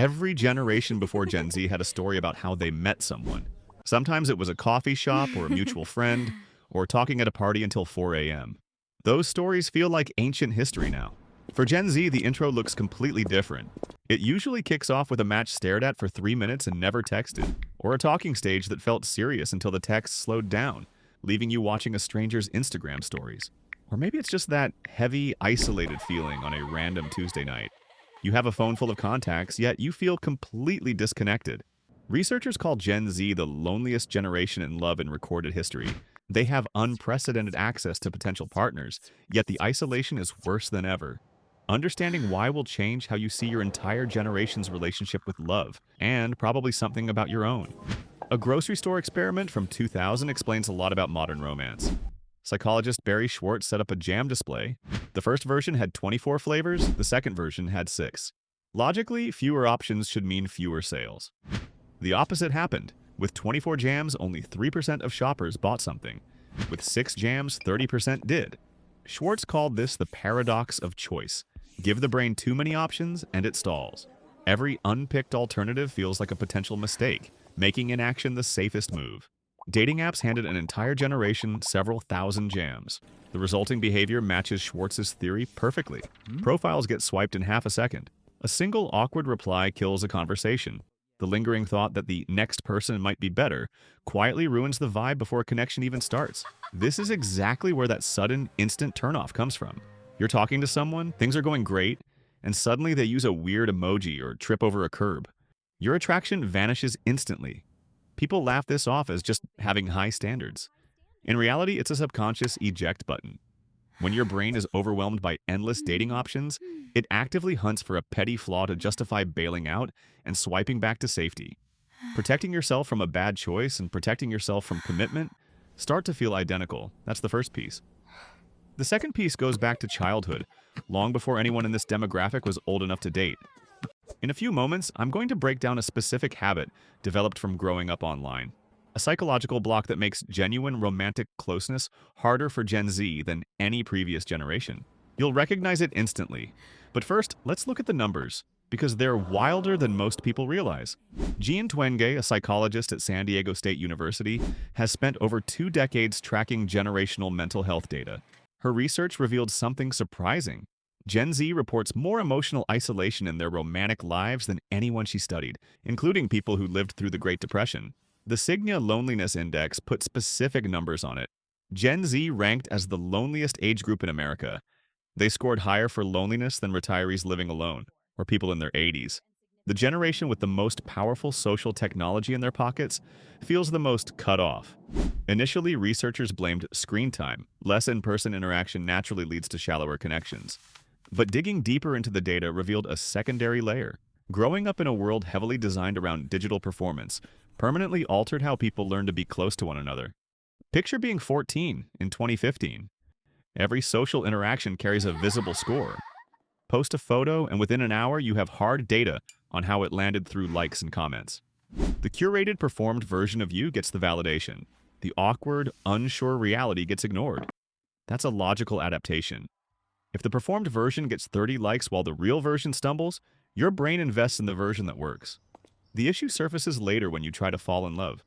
Every generation before Gen Z had a story about how they met someone. Sometimes it was a coffee shop or a mutual friend, or talking at a party until 4 a.m. Those stories feel like ancient history now. For Gen Z, the intro looks completely different. It usually kicks off with a match stared at for 3 minutes and never texted, or a talking stage that felt serious until the text slowed down, leaving you watching a stranger's Instagram stories. Or maybe it's just that heavy, isolated feeling on a random Tuesday night. You have a phone full of contacts, yet you feel completely disconnected. Researchers call Gen Z the loneliest generation in love in recorded history. They have unprecedented access to potential partners, yet the isolation is worse than ever. Understanding why will change how you see your entire generation's relationship with love, and probably something about your own. A grocery store experiment from 2000 explains a lot about modern romance. Psychologist Barry Schwartz set up a jam display. The first version had 24 flavors, the second version had 6. Logically, fewer options should mean fewer sales. The opposite happened. With 24 jams, only 3% of shoppers bought something. With 6 jams, 30% did. Schwartz called this the paradox of choice. Give the brain too many options, and it stalls. Every unpicked alternative feels like a potential mistake, making inaction the safest move. Dating apps handed an entire generation several thousand jams. The resulting behavior matches Schwartz's theory perfectly. Profiles get swiped in half a second. A single awkward reply kills a conversation. The lingering thought that the next person might be better quietly ruins the vibe before a connection even starts. This is exactly where that sudden, instant turnoff comes from. You're talking to someone, things are going great, and suddenly they use a weird emoji or trip over a curb. Your attraction vanishes instantly. People laugh this off as just having high standards. In reality, it's a subconscious eject button. When your brain is overwhelmed by endless dating options, it actively hunts for a petty flaw to justify bailing out and swiping back to safety. Protecting yourself from a bad choice and protecting yourself from commitment start to feel identical. That's the first piece. The second piece goes back to childhood, long before anyone in this demographic was old enough to date. In a few moments, I'm going to break down a specific habit developed from growing up online. A psychological block that makes genuine romantic closeness harder for Gen Z than any previous generation. You'll recognize it instantly. But first, let's look at the numbers, because they're wilder than most people realize. Jean Twenge, a psychologist at San Diego State University, has spent over 2 decades tracking generational mental health data. Her research revealed something surprising. Gen Z reports more emotional isolation in their romantic lives than anyone she studied, including people who lived through the Great Depression. The Cigna Loneliness Index put specific numbers on it. Gen Z ranked as the loneliest age group in America. They scored higher for loneliness than retirees living alone, or people in their 80s. The generation with the most powerful social technology in their pockets feels the most cut off. Initially, researchers blamed screen time. Less in-person interaction naturally leads to shallower connections. But digging deeper into the data revealed a secondary layer. Growing up in a world heavily designed around digital performance permanently altered how people learn to be close to one another. Picture being 14 in 2015. Every social interaction carries a visible score. Post a photo, and within an hour, you have hard data on how it landed through likes and comments. The curated, performed version of you gets the validation. The awkward, unsure reality gets ignored. That's a logical adaptation. If the performed version gets 30 likes while the real version stumbles, your brain invests in the version that works. The issue surfaces later when you try to fall in love.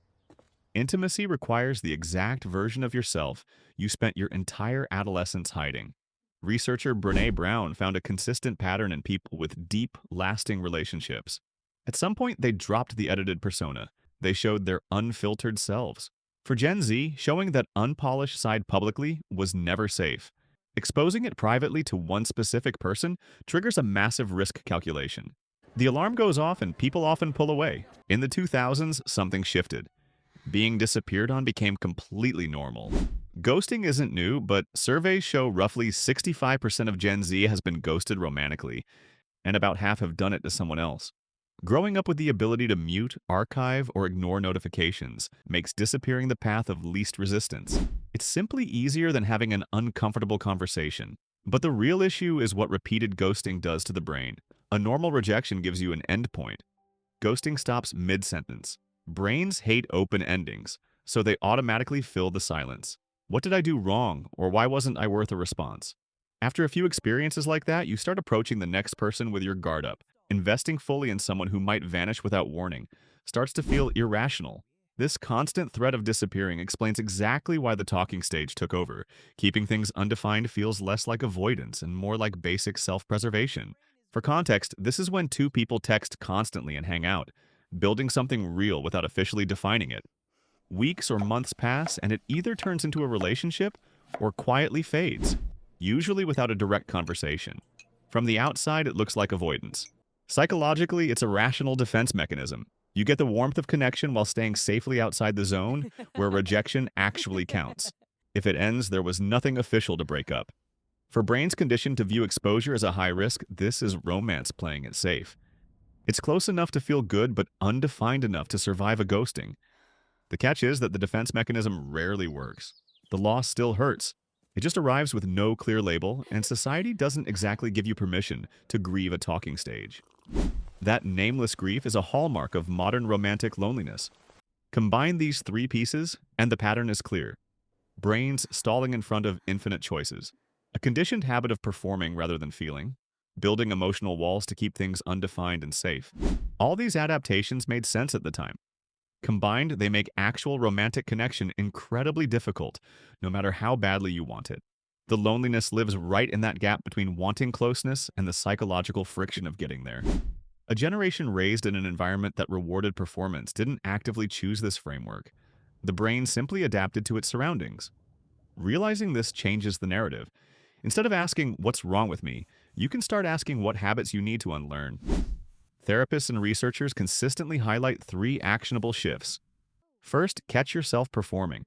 Intimacy requires the exact version of yourself you spent your entire adolescence hiding. Researcher Brené Brown found a consistent pattern in people with deep, lasting relationships. At some point, they dropped the edited persona. They showed their unfiltered selves. For Gen Z, showing that unpolished side publicly was never safe. Exposing it privately to one specific person triggers a massive risk calculation. The alarm goes off and people often pull away. In the 2000s, something shifted. Being disappeared on became completely normal. Ghosting isn't new, but surveys show roughly 65% of Gen Z has been ghosted romantically, and about half have done it to someone else. Growing up with the ability to mute, archive, or ignore notifications makes disappearing the path of least resistance. It's simply easier than having an uncomfortable conversation. But the real issue is what repeated ghosting does to the brain. A normal rejection gives you an endpoint. Ghosting stops mid-sentence. Brains hate open endings, so they automatically fill the silence. What did I do wrong, or why wasn't I worth a response? After a few experiences like that, you start approaching the next person with your guard up. Investing fully in someone who might vanish without warning starts to feel irrational. This constant threat of disappearing explains exactly why the talking stage took over. Keeping things undefined feels less like avoidance and more like basic self-preservation. For context, this is when two people text constantly and hang out, building something real without officially defining it. Weeks or months pass, and it either turns into a relationship or quietly fades, usually without a direct conversation. From the outside, it looks like avoidance. Psychologically, it's a rational defense mechanism. You get the warmth of connection while staying safely outside the zone where rejection actually counts. If it ends, there was nothing official to break up. For brains conditioned to view exposure as a high risk, this is romance playing it safe. It's close enough to feel good, but undefined enough to survive a ghosting. The catch is that the defense mechanism rarely works. The loss still hurts. It just arrives with no clear label, and society doesn't exactly give you permission to grieve a talking stage. That nameless grief is a hallmark of modern romantic loneliness. Combine these three pieces, and the pattern is clear. Brains stalling in front of infinite choices. A conditioned habit of performing rather than feeling. Building emotional walls to keep things undefined and safe. All these adaptations made sense at the time. Combined, they make actual romantic connection incredibly difficult, no matter how badly you want it. The loneliness lives right in that gap between wanting closeness and the psychological friction of getting there. A generation raised in an environment that rewarded performance didn't actively choose this framework. The brain simply adapted to its surroundings. Realizing this changes the narrative. Instead of asking, "What's wrong with me?" you can start asking what habits you need to unlearn. Therapists and researchers consistently highlight three actionable shifts. First, catch yourself performing.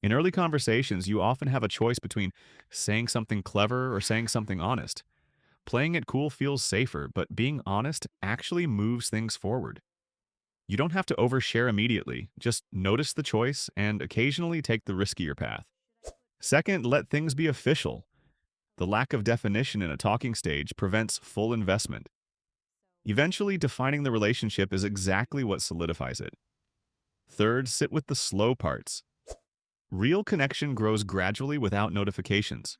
In early conversations, you often have a choice between saying something clever or saying something honest. Playing it cool feels safer, but being honest actually moves things forward. You don't have to overshare immediately, just notice the choice and occasionally take the riskier path. Second, let things be official. The lack of definition in a talking stage prevents full investment. Eventually, defining the relationship is exactly what solidifies it. Third, sit with the slow parts. Real connection grows gradually without notifications.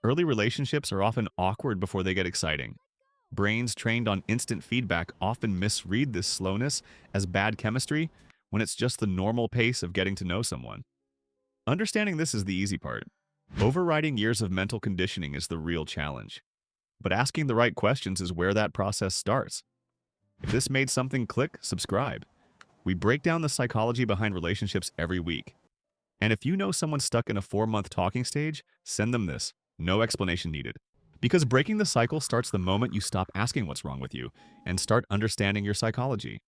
Early relationships are often awkward before they get exciting. Brains trained on instant feedback often misread this slowness as bad chemistry when it's just the normal pace of getting to know someone. Understanding this is the easy part. Overriding years of mental conditioning is the real challenge. But asking the right questions is where that process starts. If this made something click, subscribe. We break down the psychology behind relationships every week. And if you know someone stuck in a 4-month talking stage, send them this. No explanation needed. Because breaking the cycle starts the moment you stop asking what's wrong with you and start understanding your psychology.